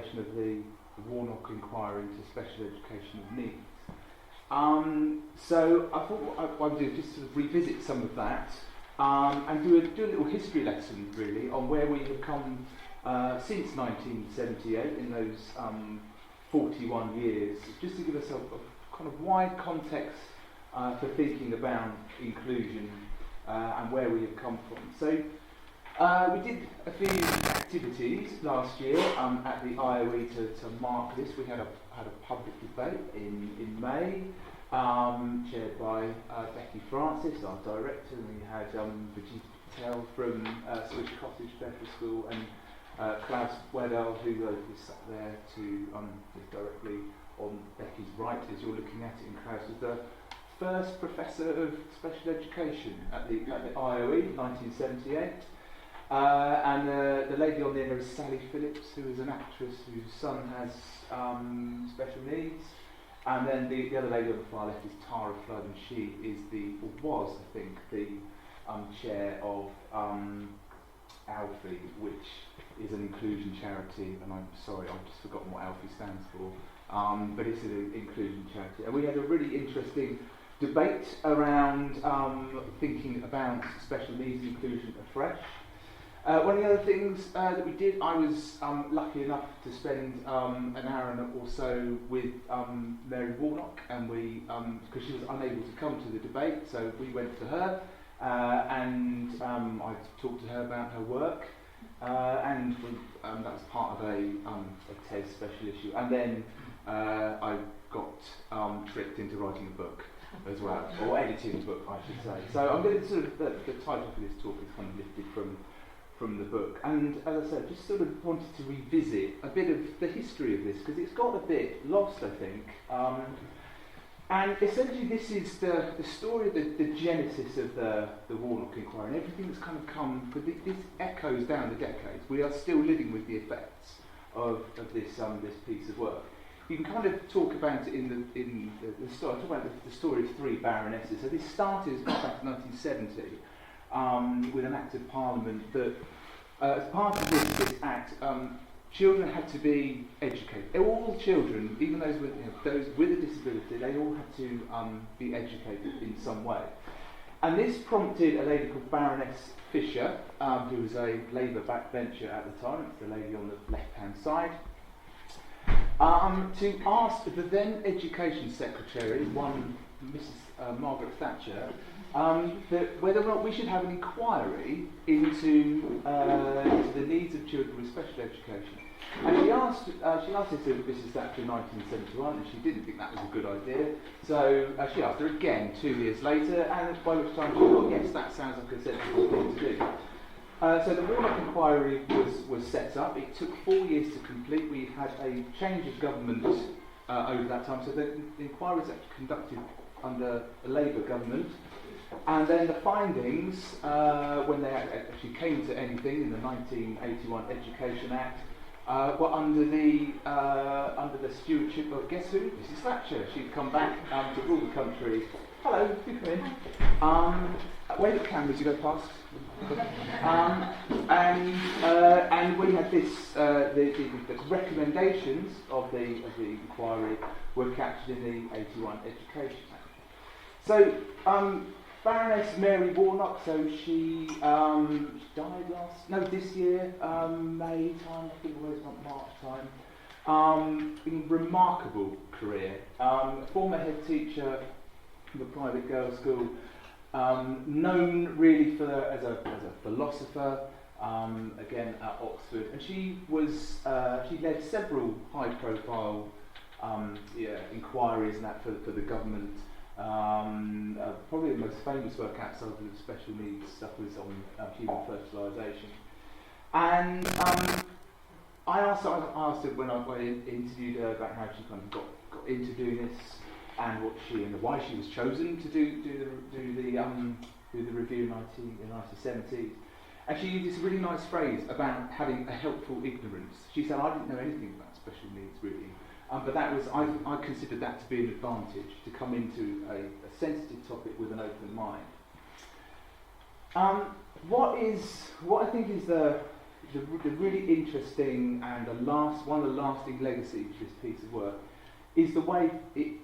presentation of the Warnock Inquiry into Special Educational Needs. So I thought what I would do is just sort of revisit some of that and do a little history lesson really on where we have come since 1978 in those 41 years, just to give us a kind of wide context for thinking about inclusion and where we have come from. So we did a few activities last year at the IOE to mark this. We had a public debate in May, chaired by Becky Francis, our director, and we had Vijay Patel from Swiss Cottage Special School, and Klaus Wedell, who is sat there to directly on Becky's right as you're looking at it, and Klaus was the first professor of special education at the IOE, 1978. And the lady on the end is Sally Phillips, who is an actress whose son has special needs. And then the other lady on the far left is Tara Flood, and she is was, I think, the chair of ALFI, which is an inclusion charity. And I'm sorry, I've just forgotten what ALFI stands for. But it's an inclusion charity. And we had a really interesting debate around thinking about special needs inclusion afresh. One of the other things that we did, I was lucky enough to spend an hour or so with Mary Warnock, and we, because she was unable to come to the debate, so we went to her and I talked to her about her work, and that was part of a TES special issue. And then I got tricked into writing a book as well, or editing a book, I should say. So I'm going to sort of, the title for this talk is kind of lifted from the book, and as I said, just sort of wanted to revisit a bit of the history of this, because it's got a bit lost, I think. And essentially this is the story of the genesis of the Warnock Inquiry, and everything that's kind of come, because this echoes down the decades. We are still living with the effects of this piece of work. You can kind of talk about it in the story. Talk about the story of three baronesses. So this started back in 1970. With an act of parliament that, as part of this act, children had to be educated. All children, even those with a disability, they all had to be educated in some way. And this prompted a lady called Baroness Fisher, who was a Labour backbencher at the time. It's the lady on the left-hand side. To ask the then Education Secretary, Mrs. Margaret Thatcher, that whether or not we should have an inquiry into the needs of children with special education. And she asked this to Mrs. Thatcher in 1971, and she didn't think that was a good idea. So she asked her again 2 years later, and by which time she thought, yes, that sounds like a sensible thing to do. So the Warnock Inquiry was set up. It took 4 years to complete. We had a change of government over that time. So the inquiry was actually conducted under a Labour government. And then the findings, when they actually came to anything in the 1981 Education Act, were under the stewardship of, guess who? Mrs. Thatcher. She'd come back to rule the country. Hello, do come in. Wave at the cameras, you go past. And we had this, the recommendations of the inquiry were captured in the 81 Education Act. So, Baroness Mary Warnock, so she died this year, May time, I think it was not March time. Remarkable career. Former head teacher of a private girls' school, known really as a philosopher, again at Oxford, and she led several high-profile inquiries and that for the government. Probably the most famous work outside of the special needs stuff was on human fertilisation. And I asked her when I interviewed her about how she kind of got into doing this, and why she was chosen to do the review in the 1970s. And she used this really nice phrase about having a helpful ignorance. She said, I didn't know anything about special needs really. But that was, I considered that to be an advantage, to come into a sensitive topic with an open mind. What I think is the the really interesting and one of the lasting legacies of this piece of work is the way it,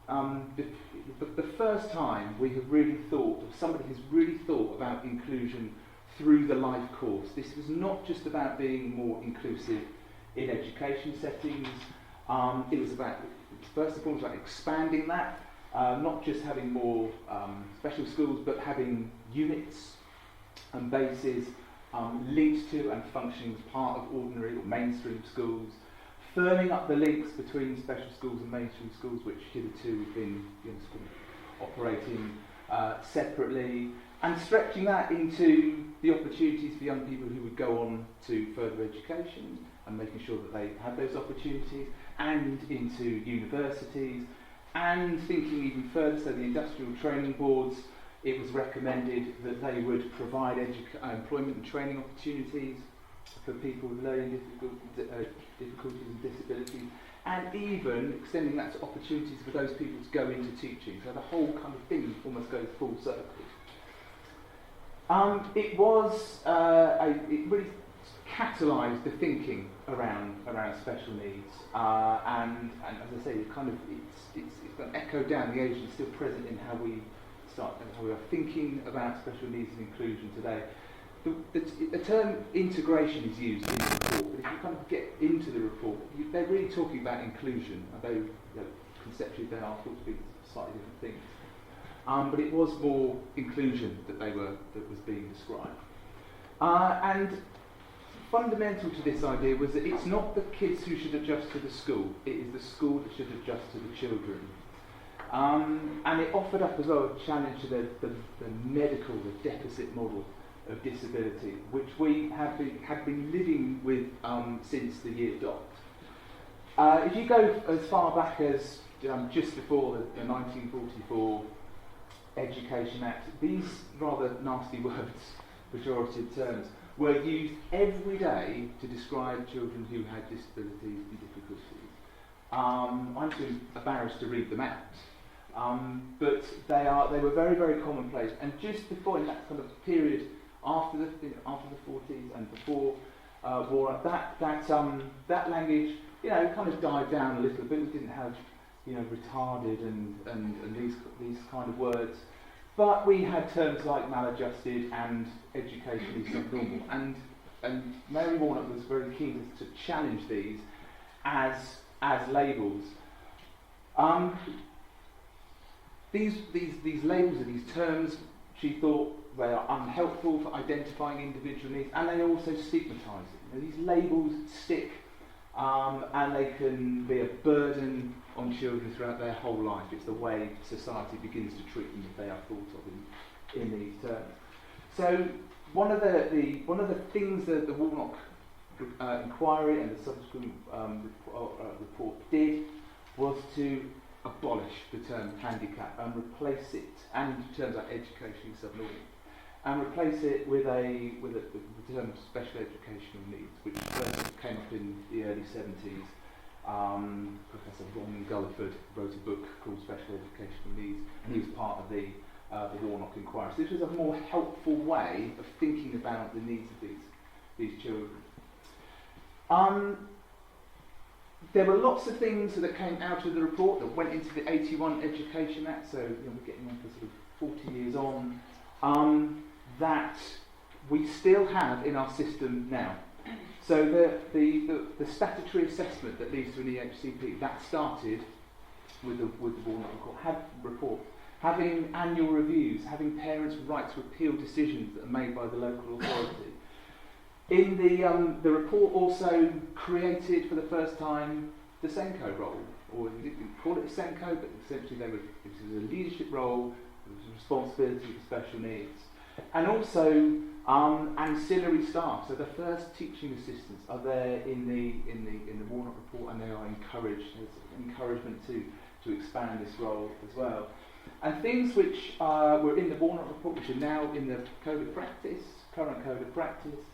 the first time we have really thought, or somebody has really thought about inclusion through the life course. This was not just about being more inclusive in education settings. It was about, first and foremost, about expanding that, not just having more special schools, but having units and bases linked to and functioning as part of ordinary or mainstream schools, firming up the links between special schools and mainstream schools, which hitherto have been sort of operating separately, and stretching that into the opportunities for young people who would go on to further education and making sure that they had those opportunities, and into universities, and thinking even further, so the industrial training boards, it was recommended that they would provide employment and training opportunities for people with learning difficulties and disabilities, and even extending that to opportunities for those people to go into teaching. So the whole kind of thing almost goes full circle. It really catalysed the thinking around special needs, and as I say, it's got an echo down the age and still present in how we are thinking about special needs and inclusion today. The term integration is used in the report, but if you kind of get into the report, they're really talking about inclusion, although conceptually they are thought to be slightly different things. But it was more inclusion that was being described. And fundamental to this idea was that it's not the kids who should adjust to the school, it is the school that should adjust to the children. And it offered up as well a challenge to the medical, the deficit model of disability, which we had been living with since the year dot. If you go as far back as just before the 1944 Education Act, these rather nasty words, pejorative terms, were used every day to describe children who had disabilities and difficulties. I'm too embarrassed to read them out, but they were very, very commonplace. And just before, in that kind of period after the 40s and before war, that language, kind of died down a little bit. We didn't have, retarded and these kind of words. But we had terms like maladjusted and educationally subnormal. And Mary Warnock was very keen to challenge these as labels. These labels and these terms, she thought they are unhelpful for identifying individual needs, and they also stigmatising. These labels stick, and they can be a burden on children throughout their whole life. It's the way society begins to treat them if they are thought of in these terms. So one of the things that the Warnock inquiry and the subsequent report did was to abolish the term handicap and replace it, and terms like educationally subnormal, and replace it with the term special educational needs, which first came up in the early 70s. Professor Ron Gulliford wrote a book called Special Educational Needs, and he was part of the Warnock inquiry. So this was a more helpful way of thinking about the needs of these children. There were lots of things that came out of the report that went into the 81 Education Act, so we're getting on for sort of 40 years on, that we still have in our system now. So the statutory assessment that leads to an EHCP, that started with the Warnock report. Having annual reviews, having parents' right to appeal decisions that are made by the local authority. In the report also created for the first time the Senko role, or we didn't call it a Senko, but essentially it was a leadership role, it was a responsibility for special needs. And also ancillary staff. So the first teaching assistants are there in the Warnock report, and they are encouraged. There's encouragement to expand this role as well. And things which were in the Warnock report, which are now in the Code of Practice, current Code of Practice,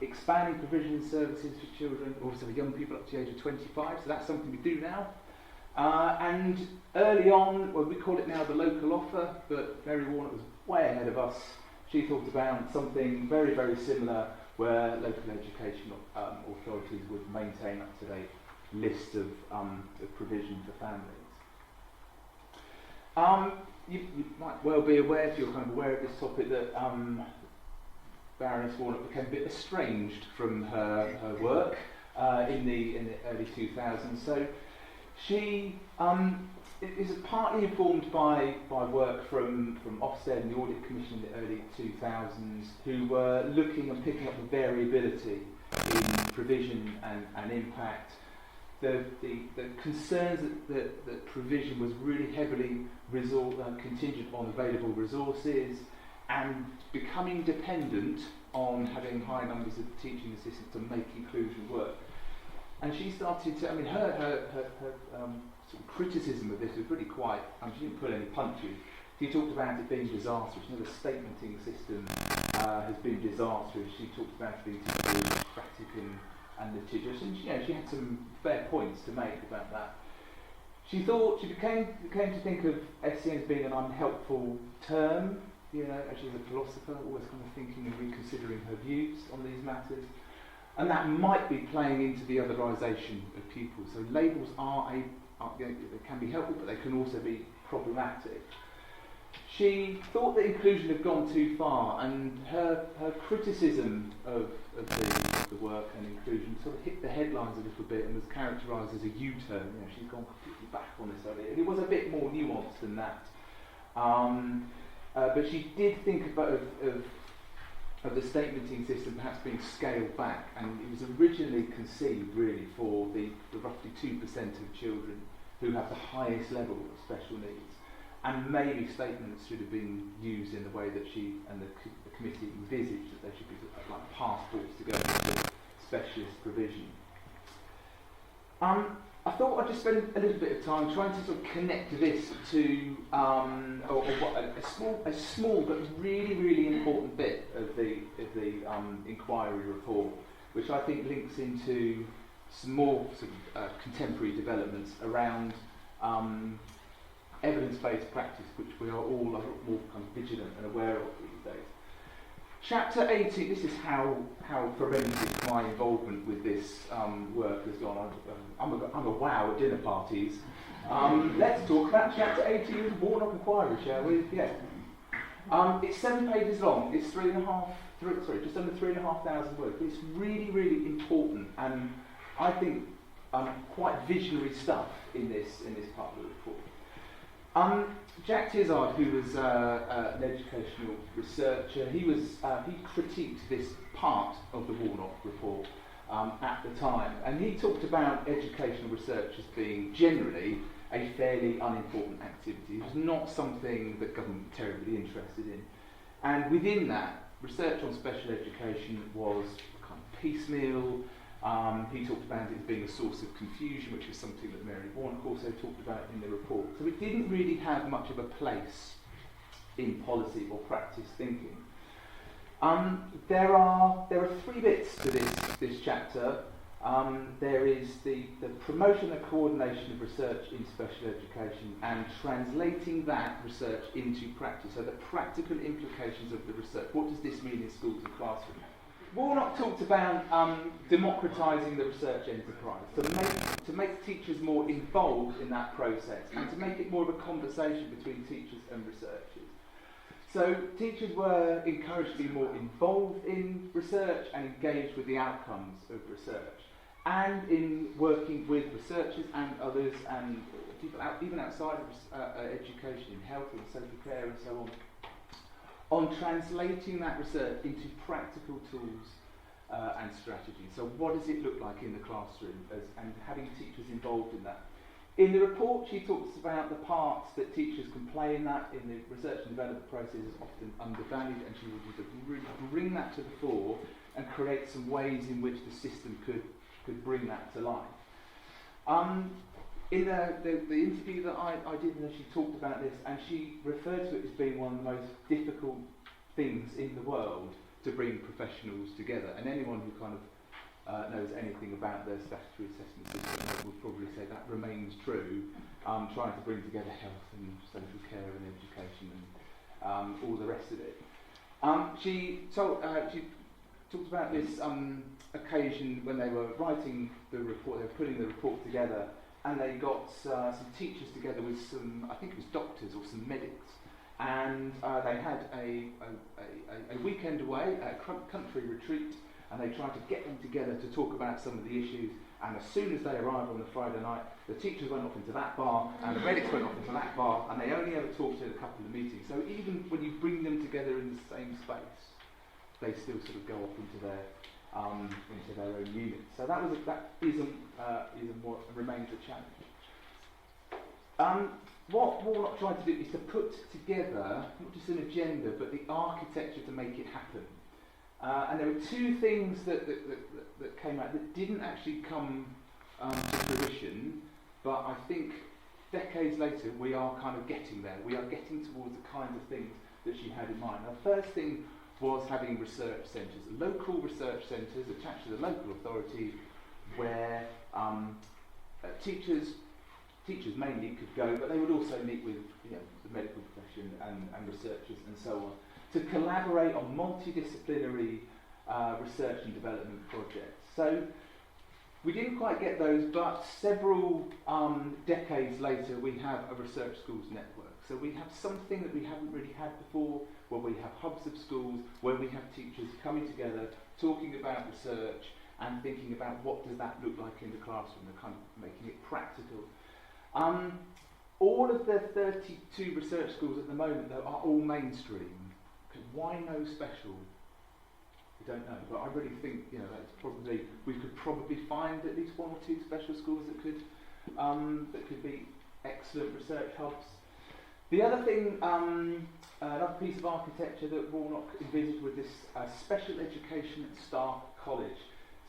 expanding provision of services for children, also for young people up to the age of 25. So that's something we do now. And early on, well, we call it now the local offer, but Mary Warnock was way ahead of us. She thought about something very, very similar, where local education authorities would maintain up-to-date lists of provision for families. You might well be aware, if you're kind of aware of this topic, that Baroness Warnock became a bit estranged from her work in the early 2000s. So she is partly informed by work from Ofsted and the Audit Commission in the early 2000s, who were looking and picking up the variability in provision and impact. The concerns that provision was really heavily contingent on available resources and becoming dependent on having high numbers of teaching assistants to make inclusion work. And she started to, her sort of criticism of this was really quite, she didn't pull any punches. She talked about it being disastrous. The statementing system has been disastrous. She talked about it being too bureaucratic and litigious, and she had some fair points to make about that. She became to think of SEN as being an unhelpful term, as she's a philosopher, always kind of thinking and reconsidering her views on these matters. And that might be playing into the otherisation of pupils. So labels they can be helpful, but they can also be problematic. She thought that inclusion had gone too far, and her criticism of the work and inclusion sort of hit the headlines a little bit and was characterised as a U-turn. She's gone completely back on this idea. And it was a bit more nuanced than that. But she did think of the statementing system perhaps being scaled back, and it was originally conceived really for the roughly 2% of children who have the highest level of special needs. And maybe statements should have been used in the way that she and the committee envisaged, that they should be like passports to go into specialist provision. I thought I'd just spend a little bit of time trying to sort of connect this to a small but really, really important bit of the inquiry report, which I think links into some more sort of contemporary developments around evidence-based practice, which we are all a lot more kind of vigilant and aware of these days. Chapter 18, this is how forensic my involvement with this work has gone. I'm a wow at dinner parties. Let's talk about Chapter 18 of the Warnock Inquiry, shall we? Yeah. It's 7 pages long. It's just under 3,500 words. But it's really, really important, and I think quite visionary stuff in this part of the report. Jack Tizard, who was an educational researcher, he critiqued this part of the Warnock report at the time, and he talked about educational research as being generally a fairly unimportant activity. It was not something that government was terribly interested in, and within that, research on special education was kind of piecemeal. He talked about it as being a source of confusion, which is something that Mary Warnock also talked about in the report. So it didn't really have much of a place in policy or practice thinking. There are 3 bits to this chapter. There is the promotion and coordination of research in special education and translating that research into practice. So the practical implications of the research. What does this mean in schools and classrooms? Warnock talked about democratising the research enterprise, to make teachers more involved in that process and to make it more of a conversation between teachers and researchers. So teachers were encouraged to be more involved in research and engaged with the outcomes of research, and in working with researchers and others and people even outside of education, in health and social care and so on translating that research into practical tools and strategies. So what does it look like in the classroom and having teachers involved in that? In the report, she talks about the parts that teachers can play in that. In the research and development process is often undervalued, and she would really bring that to the fore and create some ways in which the system could bring that to life. In the interview that I did with her, she talked about this, and she referred to it as being one of the most difficult things in the world to bring professionals together. And anyone who kind of knows anything about the statutory assessment system would probably say that remains true, trying to bring together health and social care and education and all the rest of it. She talked about this occasion when they were writing the report, they were putting the report together, and they got some teachers together with some, I think it was doctors or some medics, and they had a weekend away, a country retreat, and they tried to get them together to talk about some of the issues. And as soon as they arrived on the Friday night, the teachers went off into that bar, and the medics went off into that bar, and they only ever talked in a couple of meetings. So even when you bring them together in the same space, they still sort of go off into their own units. So that remains a challenge. What Warnock tried to do is to put together not just an agenda, but the architecture to make it happen. And there were two things that came out that didn't actually come to fruition, but I think decades later we are kind of getting there. We are getting towards the kinds of things that she had in mind. The first thing was having research centres, local research centres attached to the local authority, where teachers mainly could go, but they would also meet with the medical profession and researchers and so on, to collaborate on multidisciplinary research and development projects. So we didn't quite get those, but several decades later we have a research schools network. So we have something that we haven't really had before, where we have hubs of schools, where we have teachers coming together, talking about research and thinking about what does that look like in the classroom, and kind of making it practical. All of the 32 research schools at the moment, though, are all mainstream. Why no special? I don't know, but I really think that's probably, we could probably find at least one or two special schools that could be excellent research hubs. The other thing, another piece of architecture that Warnock envisaged was this special education staff college.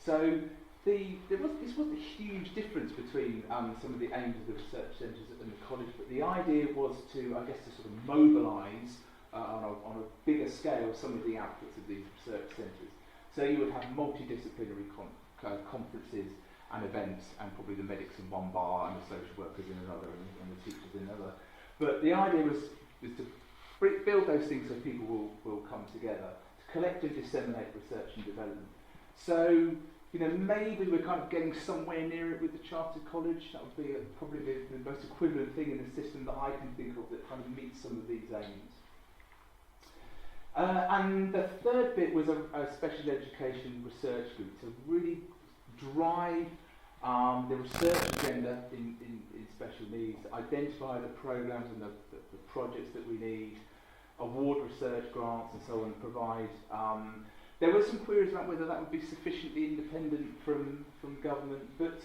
So this wasn't a huge difference between some of the aims of the research centres and the college, but the idea was to, I guess, to sort of mobilise on a bigger scale some of the outputs of these research centres. So you would have multidisciplinary conferences and events, and probably the medics in one bar and the social workers in another, and the teachers in another. But the idea was to build those things so people will come together, to collect and disseminate research and development. So maybe we're kind of getting somewhere near it with the chartered college. That would be probably the most equivalent thing in the system that I can think of that kind of meets some of these aims. And the third bit was a special education research group to really drive the research agenda in special needs, identify the programmes and the projects that we need, award research grants and so on, provide. There were some queries about whether that would be sufficiently independent from government, but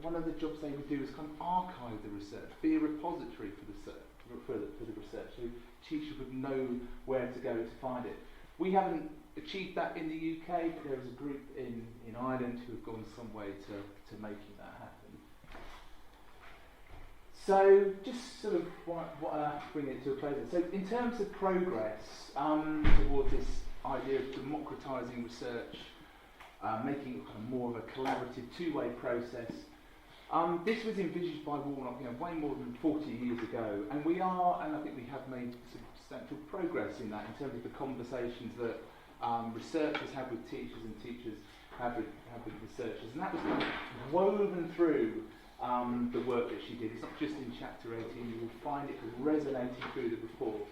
one of the jobs they would do is kind of archive the research, be a repository for the research, so teachers would know where to go to find it. We haven't achieved that in the UK, but there is a group in Ireland who have gone some way to making that happen. So just sort of bring it to a close. So in terms of progress towards this idea of democratising research, making it kind of more of a collaborative two-way process. This was envisaged by Warnock way more than 40 years ago, and I think we have made substantial progress in that in terms of the conversations that researchers have with teachers and teachers have with researchers, and that was kind of woven through the work that she did. It's not just in chapter 18, you will find it resonating through the report.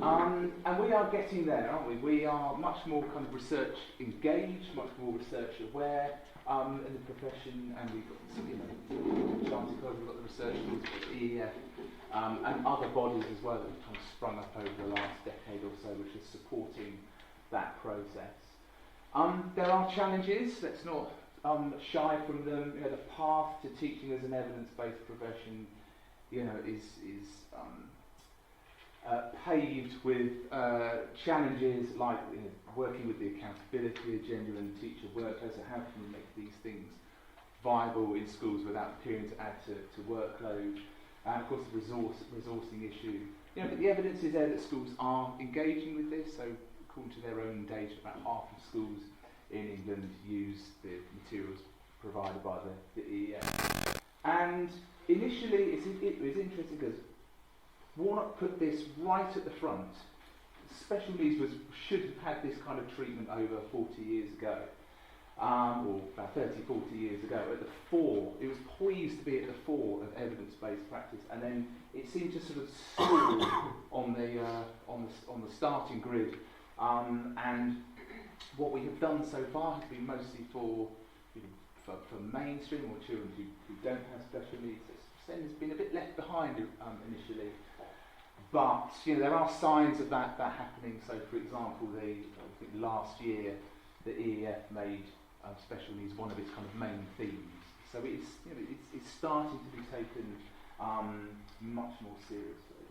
And we are getting there, aren't we? We are much more kind of research engaged, much more research aware in the profession, and we've got Chartered College, we've got the research schools, we've got the EEF, and other bodies as well that have kind of sprung up over the last decade or so, which is supporting that process. There are challenges, let's not shy from them. The path to teaching as an evidence-based profession, is paved with challenges like working with the accountability agenda and teacher workload. So how can we make these things viable in schools without appearing to add to workload? And of course the resourcing issue. But the evidence is there that schools are engaging with this. So according to their own data, about half of schools in England use the materials provided by the EEF. And initially it was interesting because Warnock put this right at the front. special needs should have had this kind of treatment over 40 years ago, or about 30, 40 years ago, at the fore. It was poised to be at the fore of evidence-based practice, and then it seemed to sort of stall on the starting grid. And what we have done so far has been mostly for mainstream or children who don't have special needs. It's been a bit left behind initially, but there are signs of that happening. So, for example, I think last year the EEF made special needs one of its kind of main themes. So it's starting to be taken much more seriously.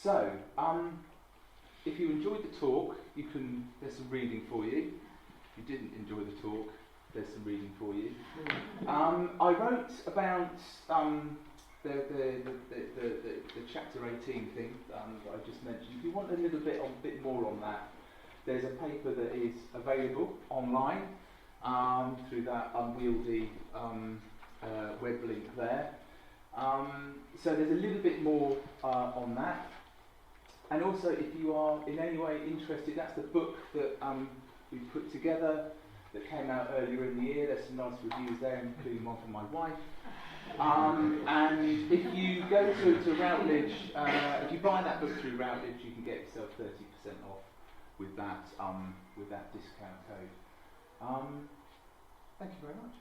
So, if you enjoyed the talk, there's some reading for you. If you didn't enjoy the talk, there's some reading for you. I wrote about the chapter 18 thing that I just mentioned. If you want a little bit more on that, there's a paper that is available online through that unwieldy web link there. So there's a little bit more on that. And also, if you are in any way interested, that's the book that we put together that came out earlier in the year. There's some nice reviews there, including one from my wife. And if you go to Routledge, if you buy that book through Routledge, you can get yourself 30% off with that discount code. Thank you very much.